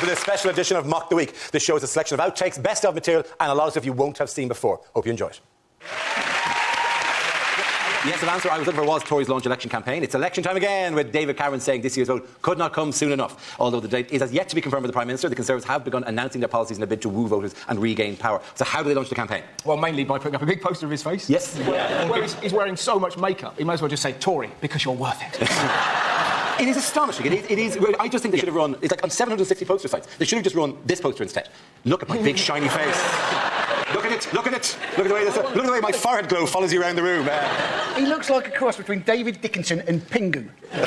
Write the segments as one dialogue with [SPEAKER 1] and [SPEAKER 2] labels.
[SPEAKER 1] to this special edition of Mock the Week. This show is a selection of outtakes, best of material, and a lot of stuff you won't have seen before. Hope you enjoy it. Yes, the answer I was looking for was Tory's launch election campaign. It's election time again, with David Cameron saying this year's vote could not come soon enough. Although the date is as yet to be confirmed by the Prime Minister, the Conservatives have begun announcing their policies in a bid to woo voters and regain power. So how do they launch the campaigin?
[SPEAKER 2] Well, mainly by putting up a big poster of his face.
[SPEAKER 1] Yes.
[SPEAKER 2] Where he's wearing so much makeup, he might as well just say, Tory, because you're worth it.
[SPEAKER 1] It is astonishing. It is. I just think they should have run. It's like on 760 poster sites. They should have just run this poster instead. Look at my big shiny face. Look at it. Look at it. Look at the way my forehead glow follows you around the room.
[SPEAKER 3] He looks like a cross between David Dickinson and Pingu.
[SPEAKER 2] A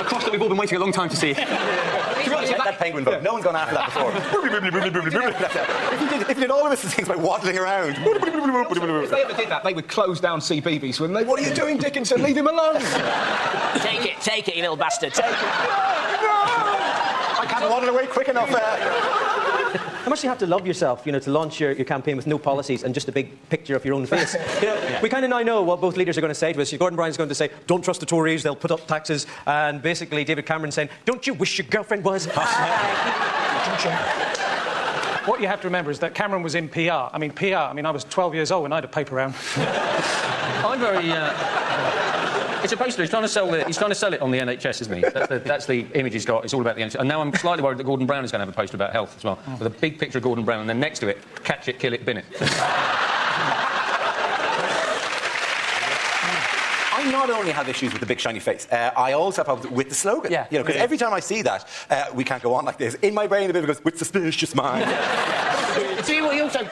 [SPEAKER 2] cross that we've all been waiting a long time to see.
[SPEAKER 1] That penguin vote. No one's gone after that before. if you did all of this things by waddling around.
[SPEAKER 2] If they ever did that, they would close down CBeebies, wouldn't they? What are you doing, Dickinson? Leave him alone.
[SPEAKER 4] Take it, you little bastard. Take it.
[SPEAKER 1] I can't waddle away quick enough.
[SPEAKER 5] How much do you have to love yourself, you know, to launch your campaign with no policies and just a big picture of your own face? You know, we kind of now know what both leaders are going to say to us. Gordon Brown's going to say, don't trust the Tories, they'll put up taxes. And basically, David Cameron saying, don't you wish your girlfriend was...
[SPEAKER 6] What you have to remember is that Cameron was in PR. I was 12 years old when I had a paper round.
[SPEAKER 7] I'm very... It's a poster. He's trying to sell it on the NHS, isn't he? That's the image he's got. It's all about the NHS. And now I'm slightly worried that Gordon Brown is going to have a poster about health as well, with a big picture of Gordon Brown, and then next to it, catch it, kill it, bin it.
[SPEAKER 1] I not only have issues with the big shiny face, I also have problems with the slogan.
[SPEAKER 5] Yeah.
[SPEAKER 1] You know, because every time I see that, we can't go on like this. In my brain, the bit goes, with suspicious mind.
[SPEAKER 3] See what he also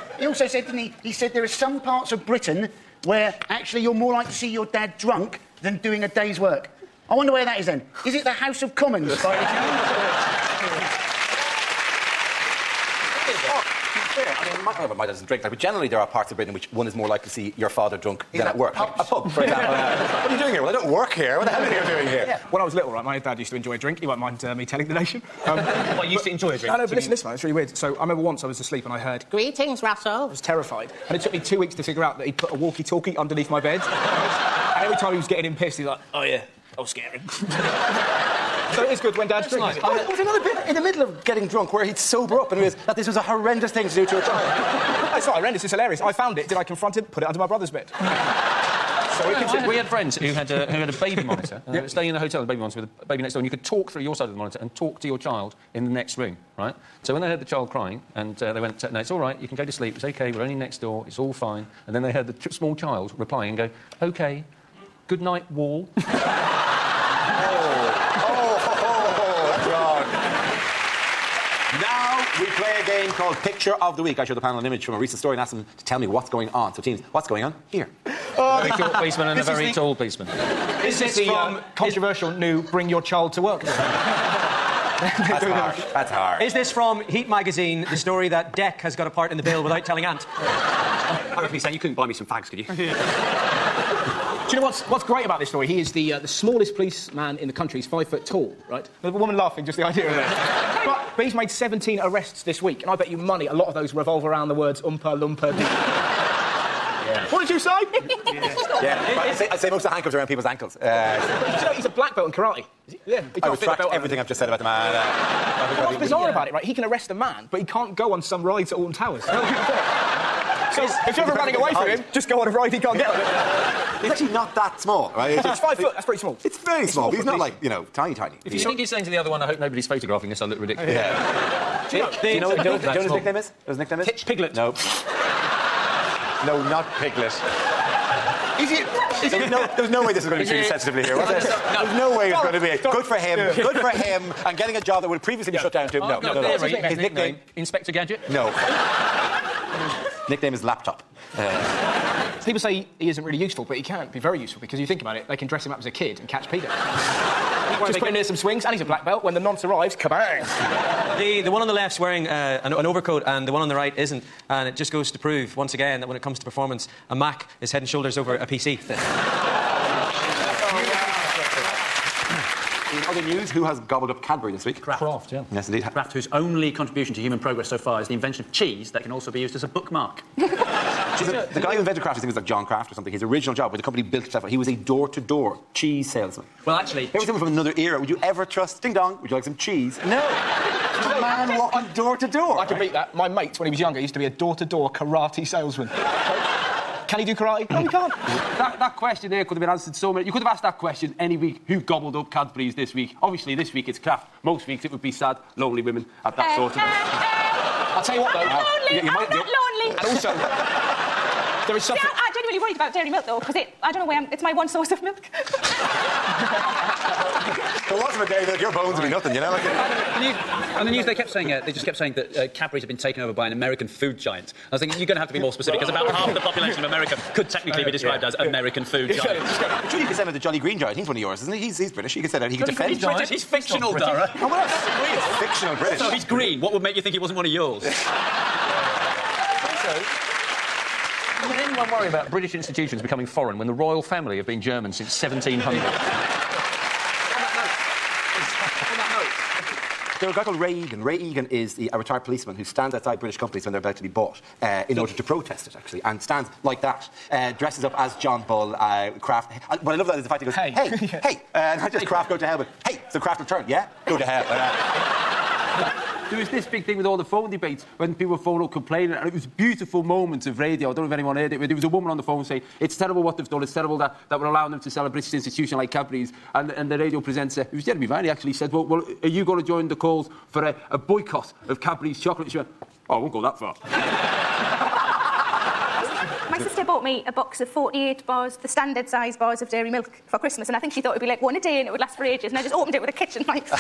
[SPEAKER 3] said, didn't he? He said there are some parts of Britain where actually you're more likely to see your dad drunk than doing a day's work. I wonder where that is then. Is it the House of Commons? By any chance?
[SPEAKER 1] My dad doesn't drink, but generally there are parts of Britain in which one is more likely to see your father drunk than at work. A pub, for example. What are you doing here? Well, I don't work here. What the hell are you doing here?
[SPEAKER 2] Yeah. When I was little, right, my dad used to enjoy a drink. He won't mind me telling the nation.
[SPEAKER 7] I used to enjoy a drink.
[SPEAKER 2] No, but listen, man, it's really weird. So I remember once I was asleep and I heard,
[SPEAKER 4] Greetings, Russell.
[SPEAKER 2] I was terrified. And it took me 2 weeks to figure out that he'd put a walkie-talkie underneath my bed. And every time he was getting him pissed, he's like, oh, yeah, that was scary. So it is good when Dad's drinking.
[SPEAKER 1] There was another bit in the middle of getting drunk where he'd sober up and realised that this was a horrendous thing to do to a child.
[SPEAKER 2] It's not horrendous, it's hilarious. I found it. Did I confront him? Put it under my brother's bed.
[SPEAKER 7] We had friends who had a baby monitor. They were staying in a hotel, a baby monitor with a baby next door, and you could talk through your side of the monitor and talk to your child in the next room, right? So when they heard the child crying, and they went, no, it's all right, you can go to sleep, it's OK, we're only next door, it's all fine. And then they heard the small child replying and go, OK, good night, wall.
[SPEAKER 1] Now we play a game called Picture of the Week. I show the panel an image from a recent story and ask them to tell me what's going on. So, teams, what's going on here?
[SPEAKER 7] A very short policeman and a very tall policeman.
[SPEAKER 2] This is the controversial new Bring Your Child to Work.
[SPEAKER 1] That's harsh. That's hard.
[SPEAKER 5] Is this from Heat magazine, the story that Deck has got a part in the bill without telling Ant?
[SPEAKER 1] I reckon he's saying you couldn't buy me some fags, could you?
[SPEAKER 2] Do you know what's great about this story? He is the smallest policeman in the country. He's 5 foot tall, right? The woman laughing, just the idea of it. But he's made 17 arrests this week, and I bet you money a lot of those revolve around the words Oompa Loompa. Yeah. What did you say?
[SPEAKER 1] I say most of the handcuffs around people's ankles.
[SPEAKER 2] He's a black belt in karate. Yeah,
[SPEAKER 1] I retract everything I've just said about the man.
[SPEAKER 2] What's bizarre about it, right? He can arrest a man, but he can't go on some ride to Alton Towers. So if you're ever running away from him, just go on a ride he can't get on it.
[SPEAKER 1] He's actually not that small, right?
[SPEAKER 2] It's 5 foot, that's pretty small.
[SPEAKER 1] It's very small, but he's not like, you know, tiny.
[SPEAKER 7] If you think he's saying to the other one, I hope nobody's photographing this, I look ridiculous.
[SPEAKER 1] Yeah. Do you know what his nickname is? His nickname is?
[SPEAKER 5] Piglet.
[SPEAKER 1] No. No, not Piglet. There's no way this is going to be treated sensitively here, was there? There's no way it's going to be. Good for him. Good for him. And getting a job that would have previously been shut down to him. No.
[SPEAKER 7] His nickname, Inspector Gadget?
[SPEAKER 1] No. Nickname is Laptop.
[SPEAKER 2] People say he isn't really useful, but he can be very useful because you think about it, they can dress him up as a kid and catch Peter. Just put him near some swings, and he's a black belt. When the nonce arrives, kabang!
[SPEAKER 5] The one on the left's wearing an overcoat, and the one on the right isn't. And it just goes to prove, once again, that when it comes to performance, a Mac is head and shoulders over a PC.
[SPEAKER 1] In other news, who has gobbled up Cadbury this week?
[SPEAKER 7] Kraft, yeah.
[SPEAKER 1] Yes, indeed.
[SPEAKER 8] Kraft, whose only contribution to human progress so far is the invention of cheese that can also be used as a bookmark.
[SPEAKER 1] The guy who invented Kraft, I think it was like John Kraft or something, his original job, where the company built itself, he was a door-to-door cheese salesman.
[SPEAKER 8] Well, actually...
[SPEAKER 1] If someone from another era, would you ever trust, ding dong, would you like some cheese? No. The man walking door-to-door.
[SPEAKER 2] I can beat that. My mate, when he was younger, used to be a door-to-door karate salesman. Can he do karate? No, he can't.
[SPEAKER 9] That question there could have been answered so many... You could have asked that question any week. Who gobbled up Cadbury's this week? Obviously, this week it's Kraft. Most weeks it would be sad, lonely women at that sort of...
[SPEAKER 2] I'll tell you what, though...
[SPEAKER 10] I'm not lonely.
[SPEAKER 2] And also... There is something...
[SPEAKER 10] I'm genuinely worried about dairy milk, though, because I don't know why it's my one source of milk.
[SPEAKER 1] If it wasn't for dairy milk, your bones would be nothing, you know?
[SPEAKER 8] On the news, they just kept saying that Cadbury's had been taken over by an American food giant. I was thinking, you're going to have to be more specific, because about half the population of America could technically be described as American food giant.
[SPEAKER 1] I'm sure you could say that the Jolly Green Giant. He's one of yours, isn't he? He's British. You could say that. He could defend...
[SPEAKER 8] He's British. He's fictional, Dara.
[SPEAKER 1] Oh, well, that's fictional British.
[SPEAKER 8] So he's green. What would make you think he wasn't one of yours?
[SPEAKER 7] Would anyone worry about British institutions becoming foreign when the royal family have been German since 1700?
[SPEAKER 1] There's a guy called Ray Egan. Ray Egan is a retired policeman who stands outside British companies when they're about to be bought in order to protest it, actually, and stands like that, dresses up as John Bull, Kraft. What I love that is the fact he goes, hey, not just Kraft, go to hell, but hey, so Kraft return, yeah? Go to hell.
[SPEAKER 9] There was this big thing with all the phone debates when people were phone up complaining, and it was beautiful moments of radio. I don't know if anyone heard it, but there was a woman on the phone saying, it's terrible what they've done, it's terrible that we're allowing them to sell a British institution like Cadbury's. And the radio presenter, it was Jeremy Vine, he actually said, well, are you going to join the calls for a boycott of Cadbury's chocolate? She went, oh, I won't go that far.
[SPEAKER 10] My sister bought me a box of 48 bars, the standard size bars of dairy milk for Christmas, and I think she thought it would be like one a day and it would last for ages, and I just opened it with a kitchen knife.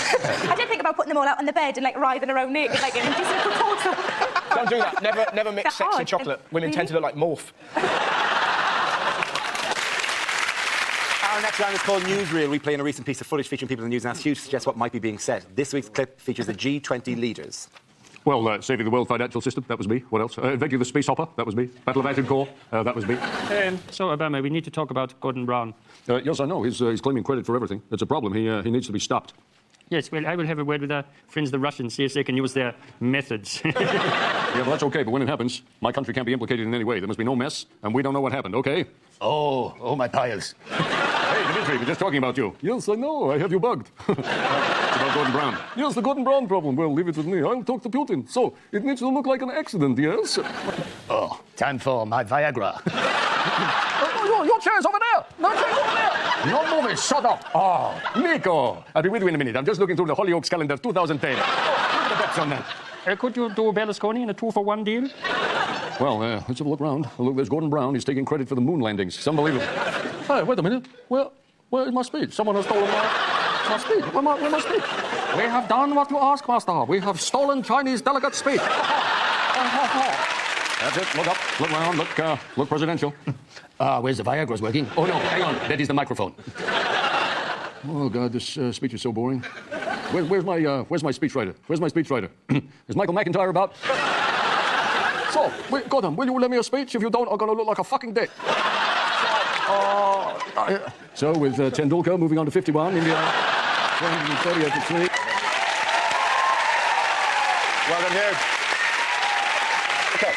[SPEAKER 10] I did think about putting them all out on the bed and, like, writhing around naked, like an indecent proposal.
[SPEAKER 2] Don't do that. Never mix sex and chocolate. Women tend to look like morph.
[SPEAKER 1] Our next round is called Newsreel. We play in a recent piece of footage featuring people in the news and ask you to suggest what might be being said. This week's clip features the G20 leaders.
[SPEAKER 11] Well, saving the world financial system, that was me. What else? Inventing the space hopper, that was me. Battle of Agincourt, that was me.
[SPEAKER 12] So, Obama, we need to talk about Gordon Brown.
[SPEAKER 11] Yes, I know. He's claiming credit for everything. It's a problem. He needs to be stopped.
[SPEAKER 12] Yes, well, I will have a word with our friends, the Russians, see if they can use their methods.
[SPEAKER 11] Yeah, well, that's okay, but when it happens, my country can't be implicated in any way. There must be no mess, and we don't know what happened, okay?
[SPEAKER 13] Oh, my piles.
[SPEAKER 11] Hey, Dimitri, we're just talking about you. Yes, I know. I have you bugged. It's about Gordon Brown. Yes, the Gordon Brown problem. Well, leave it with me. I'll talk to Putin. So, it needs to look like an accident, yes?
[SPEAKER 13] Oh, time for my Viagra.
[SPEAKER 11] Your chair's over there! No chair's over there! No moving, shut up! Oh, Nico! I'll be with you in a minute. I'm just looking through the Hollyoaks calendar 2010. Look at the bets on that.
[SPEAKER 12] Could you do Berlusconi in a 2-for-1 deal?
[SPEAKER 11] Well, let's have a look round. Look, there's Gordon Brown. He's taking credit for the moon landings. It's unbelievable. Hey, wait a minute. Where's my speech? Someone has stolen my speech. Where's my speech? We have done what you asked, Master. We have stolen Chinese delegate speech. That's it. Look up. Look round. Look presidential.
[SPEAKER 13] Where's the Viagra's working?
[SPEAKER 11] Oh, no. Hang on. That is the microphone. Oh, God, this speech is so boring. Where's my speechwriter? Where's my speechwriter? Is Michael McIntyre about? So, Gordon, will you lend me a speech? If you don't, I'm going to look like a fucking dick. So, with Tendulkar moving on to 51, India 130 after 3.
[SPEAKER 1] Well done, Jared. OK.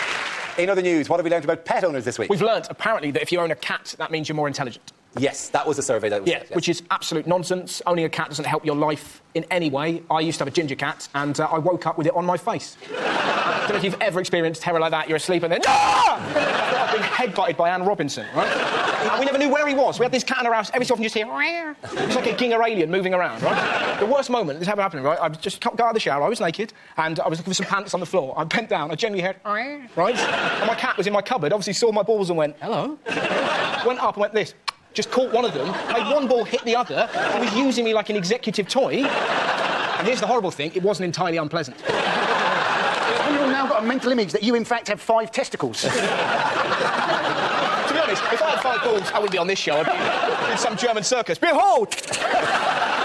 [SPEAKER 1] In other news, what have we learned about pet owners this week?
[SPEAKER 2] We've learnt, apparently, that if you own a cat, that means you're more intelligent.
[SPEAKER 1] Yes, that was a survey that was said, yes.
[SPEAKER 2] Which is absolute nonsense. Owning a cat doesn't help your life in any way. I used to have a ginger cat, and I woke up with it on my face. I don't know if you've ever experienced terror like that. You're asleep and then... I've been headbutted by Anne Robinson, right? And we never knew where he was. We had this cat in our house. Every so often you just hear... It's like a Ginger alien moving around, right? The worst moment, this happened, right? I just got out of the shower. I was naked, and I was looking for some pants on the floor. I bent down. I genuinely heard... Right? And my cat was in my cupboard, obviously saw my balls and went, hello? Went up and went this. Just caught one of them, made one ball hit the other, and was using me like an executive toy. And here's the horrible thing, it wasn't entirely unpleasant.
[SPEAKER 3] You've now got a mental image that you, in fact, have 5 testicles.
[SPEAKER 2] To be honest, if I had 5 balls, I wouldn't be on this show. I'd be in some German circus. Behold!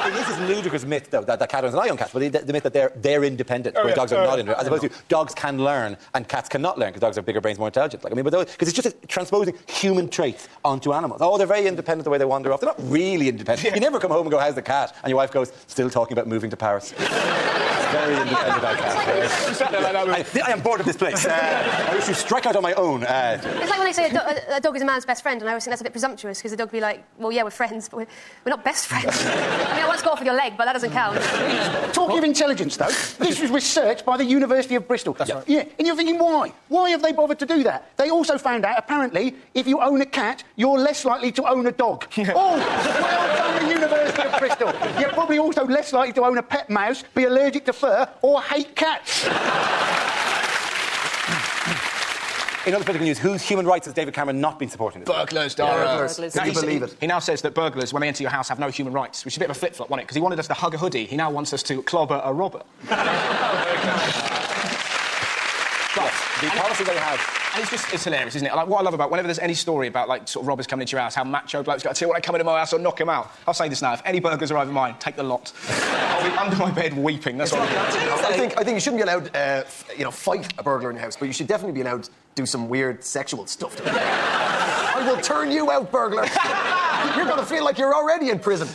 [SPEAKER 1] It is this ludicrous myth, though, that cat owners, and I own cats, but the myth that they're independent, whereas dogs are not independent. As opposed to dogs can learn and cats cannot learn because dogs have bigger brains, more intelligent. Like, I mean, because it's just transposing human traits onto animals. Oh, they're very independent the way they wander off. They're not really independent. You never come home and go, how's the cat? And your wife goes, still talking about moving to Paris. Very independent about cats. I am bored of this place. I wish to strike out on my own.
[SPEAKER 14] It's like when they say a dog is a man's best friend, and I always think that's a bit presumptuous because the dog would be like, well, yeah, we're friends, but we're not best friends. I mean, I once got off with your leg, but that doesn't count.
[SPEAKER 3] Talking of intelligence, though, this was researched by the University of Bristol. That's right. Yeah, and you're thinking, why? Why have they bothered to do that? They also found out, apparently, if you own a cat, you're less likely to own a dog. Yeah. Oh, well done, the University of Bristol. You're probably also less likely to own a pet mouse, be allergic to fur, or hate cats.
[SPEAKER 1] In other political news, whose human rights has David Cameron not been supporting this?
[SPEAKER 2] Burglars, Dara. Can you believe it? He now says that burglars, when they enter your house, have no human rights, which is a bit of a flip-flop, wasn't it? Because he wanted us to hug a hoodie. He now wants us to clobber a robber.
[SPEAKER 1] The policy they have.
[SPEAKER 2] And it's hilarious, isn't it? Like, what I love about whenever there's any story about, like, sort of robbers coming into your house, how macho blokes go, I tell you what, they come into my house, I'll knock him out. I'll say this now, if any burglars arrive at mine, take the lot. I'll be under my bed weeping, that's what
[SPEAKER 15] I think you shouldn't be allowed, fight a burglar in your house, but you should definitely be allowed to do some weird sexual stuff to them. I will turn you out, burglar. You're going to feel like you're already in prison.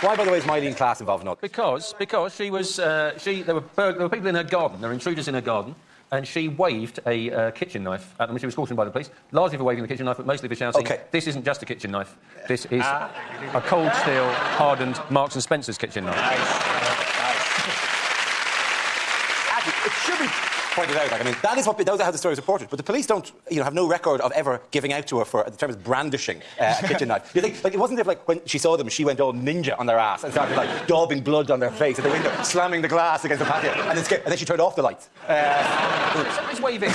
[SPEAKER 1] Why, by the way, is Mylene Class involved in all this?
[SPEAKER 7] Because she was... there were people in her garden. There were intruders in her garden. And she waved a kitchen knife at them when she was cautioned by the police, largely for waving the kitchen knife, but mostly for shouting, this isn't just a kitchen knife. This is a cold steel, hardened Marks & Spencer's kitchen knife.
[SPEAKER 1] It should be pointed out. Like, I mean, those are how the story is reported. But the police don't, have no record of ever giving out to her for the term is brandishing a kitchen knife. You think, like, it wasn't if, like, when she saw them, she went all ninja on their ass and started, like, daubing blood on their face at the window, slamming the glass against the patio, and then she turned off the lights.
[SPEAKER 7] Somebody's waving.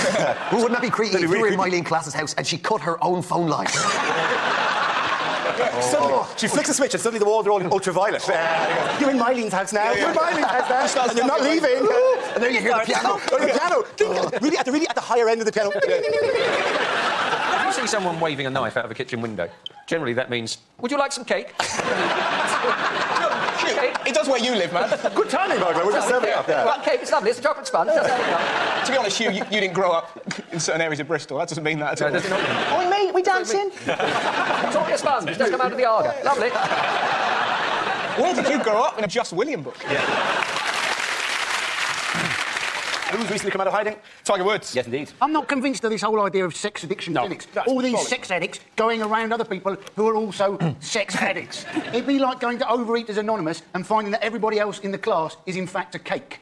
[SPEAKER 15] Wouldn't that be creepy if you were in Mylene Class's house and she cut her own phone line?
[SPEAKER 1] Suddenly, she flicks a switch and suddenly the walls are all in ultraviolet. You're in Mylene's house now. You're in Mylene's house now. And you're not leaving.
[SPEAKER 15] And then you hear the piano.
[SPEAKER 1] The piano. Really at the higher end of the piano.
[SPEAKER 7] If you see someone waving a knife out of a kitchen window, generally that means, would you like some cake?
[SPEAKER 2] It does where you live, man.
[SPEAKER 1] Good timing, by the way. We're just serving up there.
[SPEAKER 14] Well, cake, it's lovely. It's a chocolate sponge.
[SPEAKER 2] To be honest, Hugh, you didn't grow up in certain areas of Bristol. That doesn't mean that at all.
[SPEAKER 14] Oi, mate, we dancing? Chocolate sponge. Just come out of the Arga. Lovely.
[SPEAKER 2] Where did you grow up? In a Just William book.
[SPEAKER 1] Who's recently come out of hiding?
[SPEAKER 2] Tiger Woods.
[SPEAKER 1] Yes, indeed.
[SPEAKER 3] I'm not convinced of this whole idea of sex addiction clinics. All these sex addicts going around other people who are also sex addicts. It'd be like going to Overeaters Anonymous and finding that everybody else in the class is in fact a cake.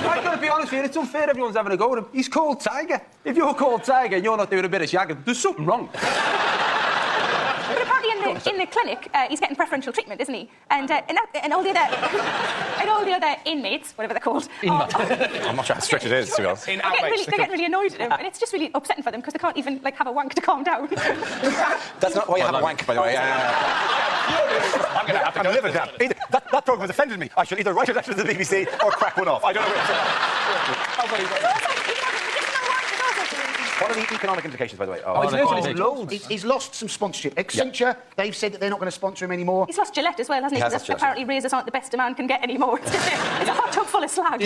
[SPEAKER 9] I've got to be honest with you, it's unfair everyone's having a go at him. He's called Tiger. If you're called Tiger and you're not doing a bit of shagging, there's something wrong.
[SPEAKER 10] But apparently in the clinic, he's getting preferential treatment, isn't he? And all the other inmates, whatever they're called...
[SPEAKER 1] I'm not sure how strict it is, to be honest.
[SPEAKER 10] They're getting really annoyed at him, and it's just really upsetting for them because they can't even, like, have a wank to calm down.
[SPEAKER 1] That's not why you have a wank, by the way. I'm going to have to live it down. That programme has offended me. I should either write a letter to the BBC or crack one off. I don't know which. What are the economic implications, by the way?
[SPEAKER 3] He's lost some sponsorship. Accenture, they've said that they're not going to sponsor him anymore.
[SPEAKER 10] He's lost Gillette as well, hasn't he? Because apparently razors aren't the best a man can get anymore. It's a hot tub full of slag.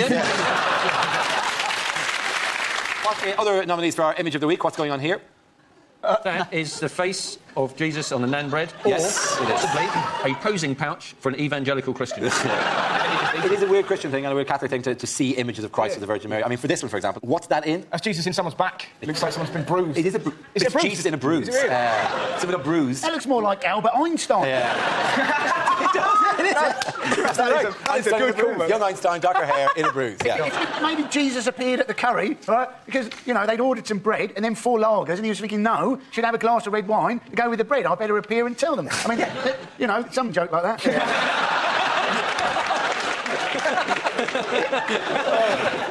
[SPEAKER 1] What other nominees for our image of the week? What's going on here?
[SPEAKER 7] That is the face of Jesus on the naan bread.
[SPEAKER 1] Yes,
[SPEAKER 7] or possibly a posing pouch for an evangelical Christian.
[SPEAKER 1] It is a weird Christian thing and a weird Catholic thing to see images of Christ or the Virgin Mary. I mean, for this one, for example, what's that in?
[SPEAKER 2] That's Jesus in someone's back. It looks like someone's been bruised.
[SPEAKER 1] It is a it's Jesus in a bruise.
[SPEAKER 2] Is it really?
[SPEAKER 1] Someone got bruised.
[SPEAKER 3] That looks more like Albert Einstein.
[SPEAKER 1] Yeah.
[SPEAKER 2] It does. That's a good call, man.
[SPEAKER 1] Young Einstein, darker hair, in a bruise. Yeah.
[SPEAKER 3] Maybe Jesus appeared at the curry, right? Because, they'd ordered some bread and then 4 lagers, and he was thinking, no, should have a glass of red wine to go with the bread. I better appear and tell them. I mean, some joke like that.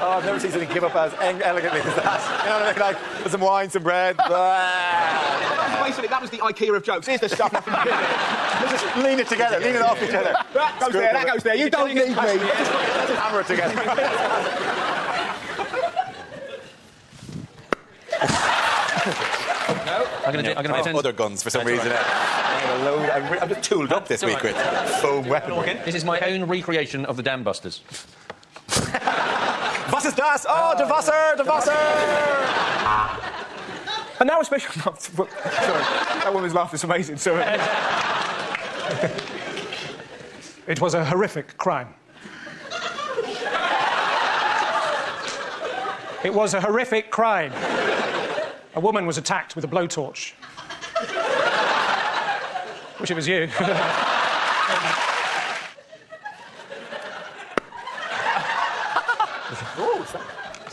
[SPEAKER 1] I've never seen something give up as elegantly as that. You know what I mean? Like, with some wine, some bread.
[SPEAKER 2] Basically, that was the IKEA of jokes. Here's the stuff.
[SPEAKER 1] Let's just lean it together, lean it off each other.
[SPEAKER 2] That goes there, that goes there. You don't need me.
[SPEAKER 1] Let's just hammer it together.
[SPEAKER 7] I'm going to pretend...
[SPEAKER 1] other guns for some reason. I'm just tooled up this week with foam weaponry.
[SPEAKER 7] This is my own recreation of the Dam Busters.
[SPEAKER 1] Was ist das? Oh, der Wasser!
[SPEAKER 2] And now a special... Sorry, that woman's laugh is amazing. Sorry.
[SPEAKER 6] It was a horrific crime. It was a horrific crime. A woman was attacked with a blowtorch. Wish it was you.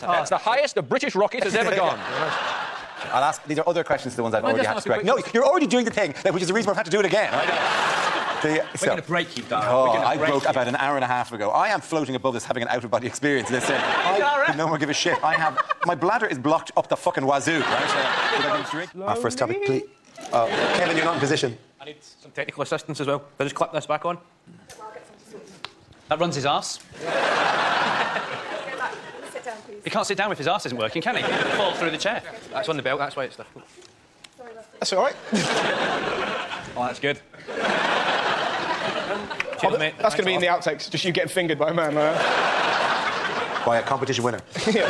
[SPEAKER 7] That's the highest a British rocket has ever gone.
[SPEAKER 1] I'll ask. These are other questions to the ones I've already had to correct. No, you're already doing the thing, which is the reason I've had to do it again.
[SPEAKER 8] We're going to break you, Dara.
[SPEAKER 1] I broke about an hour and a half ago. I am floating above this, having an out-of-body experience. Listen, I no more give a shit. My bladder is blocked up the fucking wazoo. Right? Our first topic, please. Kevin, you're not in position.
[SPEAKER 8] I need some technical assistance as well. Can I just clap this back on? That runs his arse.
[SPEAKER 10] Sit down, please.
[SPEAKER 8] He can't sit down if his arse isn't working, can he? He'll fall through the chair. That's on the belt, that's why it's difficult.
[SPEAKER 2] That's all right.
[SPEAKER 8] Oh, that's good.
[SPEAKER 2] Cheers, mate. That's going to be in the outtakes, just you getting fingered by a man.
[SPEAKER 1] By a competition winner.
[SPEAKER 16] Really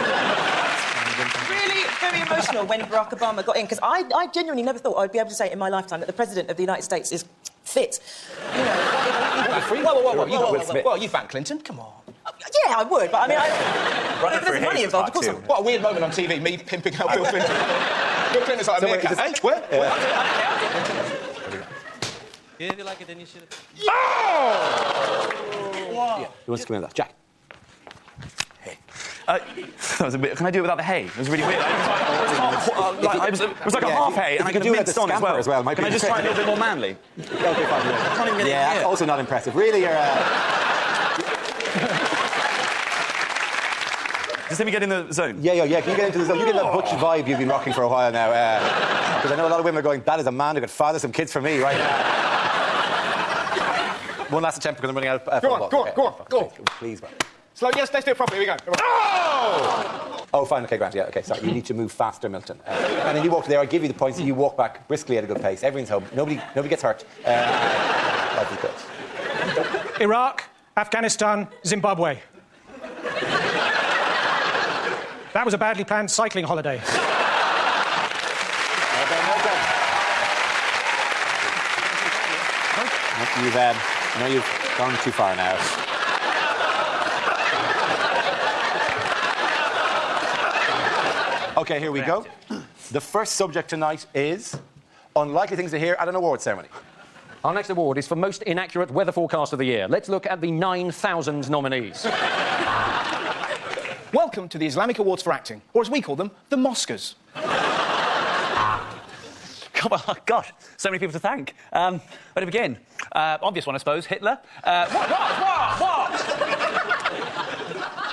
[SPEAKER 16] very emotional when Barack Obama got in, because I genuinely never thought I'd be able to say in my lifetime that the President of the United States is fit. You know,
[SPEAKER 2] Well, you back Clinton? Come on.
[SPEAKER 16] Yeah, I would, but I mean, there's money involved, of course.
[SPEAKER 2] What a weird moment on TV, me pimping out Bill Clinton. Bill Clinton's like, hey, where?
[SPEAKER 5] Yeah, if you like it, then you should have...
[SPEAKER 2] Oh!
[SPEAKER 1] Yeah. Who wants to come in with that? Jack.
[SPEAKER 17] Hey. That was a bit... Can I do it without the hay? It was really weird. It was like a half hay, and I could have minced on as well. Can I just try a little bit more manly?
[SPEAKER 1] Okay, fine. Yeah, that's also not impressive. Really, you're...
[SPEAKER 17] Just let me get in the zone.
[SPEAKER 1] Yeah. Can you get into the zone? You get that butch vibe you've been rocking for a while now. Because I know a lot of women are going, that is a man who could father some kids for me right now. One last attempt because I'm running out of
[SPEAKER 2] Go on.
[SPEAKER 1] Please, man.
[SPEAKER 2] Slow, yes, let's do it properly. Here we go.
[SPEAKER 1] Oh, fine. Okay, Grant. Yeah, okay, sorry. You need to move faster, Milton. And then you walk there. I give you the points. You walk back briskly at a good pace. Everyone's home. Nobody gets hurt. That'd be good.
[SPEAKER 6] Iraq, Afghanistan, Zimbabwe. That was a badly planned cycling holiday.
[SPEAKER 1] You've gone too far now. Okay, here we go. The first subject tonight is unlikely things to hear at an awards ceremony.
[SPEAKER 7] Our next award is for most inaccurate weather forecast of the year. Let's look at the 9,000 nominees.
[SPEAKER 2] Welcome to the Islamic Awards for Acting, or as we call them, the Moscas.
[SPEAKER 8] Oh, gosh, so many people to thank. Where to begin? Obvious one, I suppose, Hitler. What?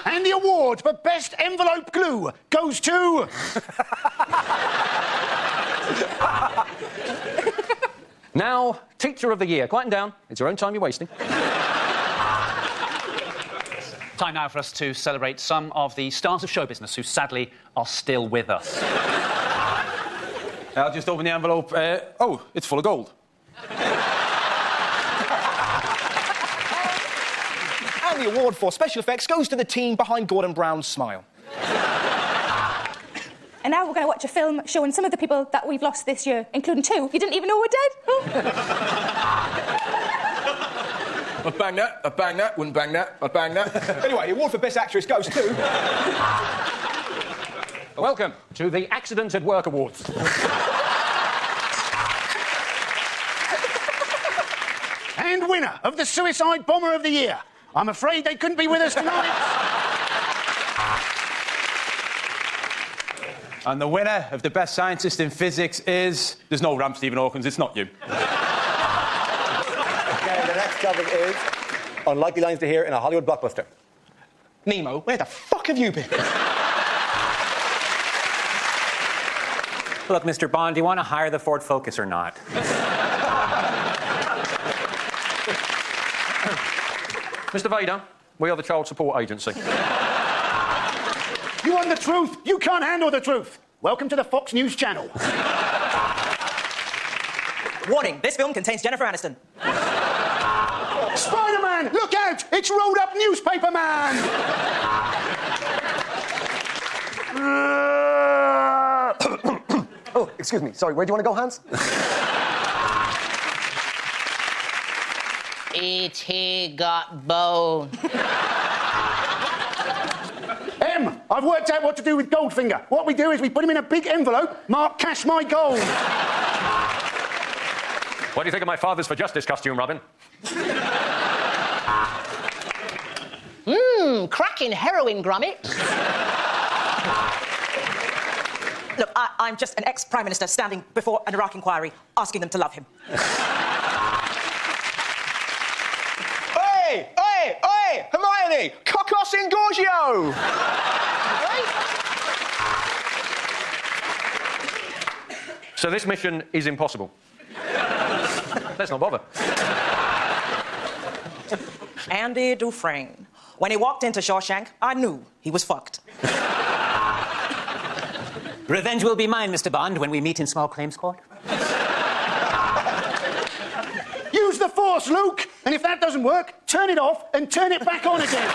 [SPEAKER 3] And the award for Best Envelope Glue goes to...
[SPEAKER 7] Now, Teacher of the Year. Quieten down. It's your own time you're wasting.
[SPEAKER 8] Time now for us to celebrate some of the stars of show business who sadly are still with us.
[SPEAKER 9] I'll just open the envelope. Oh, it's full of gold.
[SPEAKER 2] And the award for special effects goes to the team behind Gordon Brown's smile.
[SPEAKER 10] And now we're going to watch a film showing some of the people that we've lost this year, including two you didn't even know were dead.
[SPEAKER 2] I'd bang that, wouldn't bang that, I'd bang that. Anyway, the award for Best Actress goes to...
[SPEAKER 7] Welcome to the Accident at Work Awards.
[SPEAKER 3] And winner of the Suicide Bomber of the Year. I'm afraid they couldn't be with us tonight.
[SPEAKER 9] And the winner of the Best Scientist in Physics is... There's no ramp, Stephen Hawkins, it's not you.
[SPEAKER 1] Okay, the next topic is unlikely lines to hear in a Hollywood blockbuster.
[SPEAKER 2] Nemo, where the fuck have you been?
[SPEAKER 18] Look, Mr. Bond, do you want to hire the Ford Focus or not?
[SPEAKER 7] Mr. Vader, we are the Child Support Agency.
[SPEAKER 3] You want the truth? You can't handle the truth. Welcome to the Fox News Channel.
[SPEAKER 16] Warning, this film contains Jennifer Aniston.
[SPEAKER 3] Spider-Man, look out! It's rolled up newspaper man!
[SPEAKER 15] Oh, excuse me. Sorry, where do you want to go, Hans?
[SPEAKER 4] E.T. got bone.
[SPEAKER 3] I've worked out what to do with Goldfinger. What we do is we put him in a big envelope, marked cash my gold.
[SPEAKER 19] What do you think of my Fathers for Justice costume, Robin?
[SPEAKER 4] Cracking heroin, Gromit.
[SPEAKER 16] Look, I'm just an ex-Prime Minister standing before an Iraq inquiry, asking them to love him.
[SPEAKER 2] Oi! Oi! Oi! Hermione! Cocos Ingorgio!
[SPEAKER 19] So this mission is impossible. Let's not bother.
[SPEAKER 16] Andy Dufresne. When he walked into Shawshank, I knew he was fucked.
[SPEAKER 18] Revenge will be mine, Mr. Bond, when we meet in small claims court.
[SPEAKER 3] Use the Force, Luke! And if that doesn't work, turn it off and turn it back on again.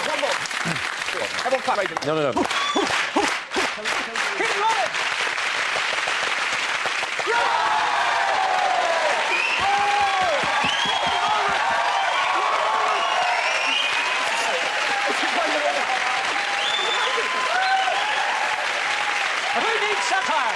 [SPEAKER 2] One more. Everyone clap, Adrian.
[SPEAKER 1] No.
[SPEAKER 2] Keep it rolling! Who needs satire?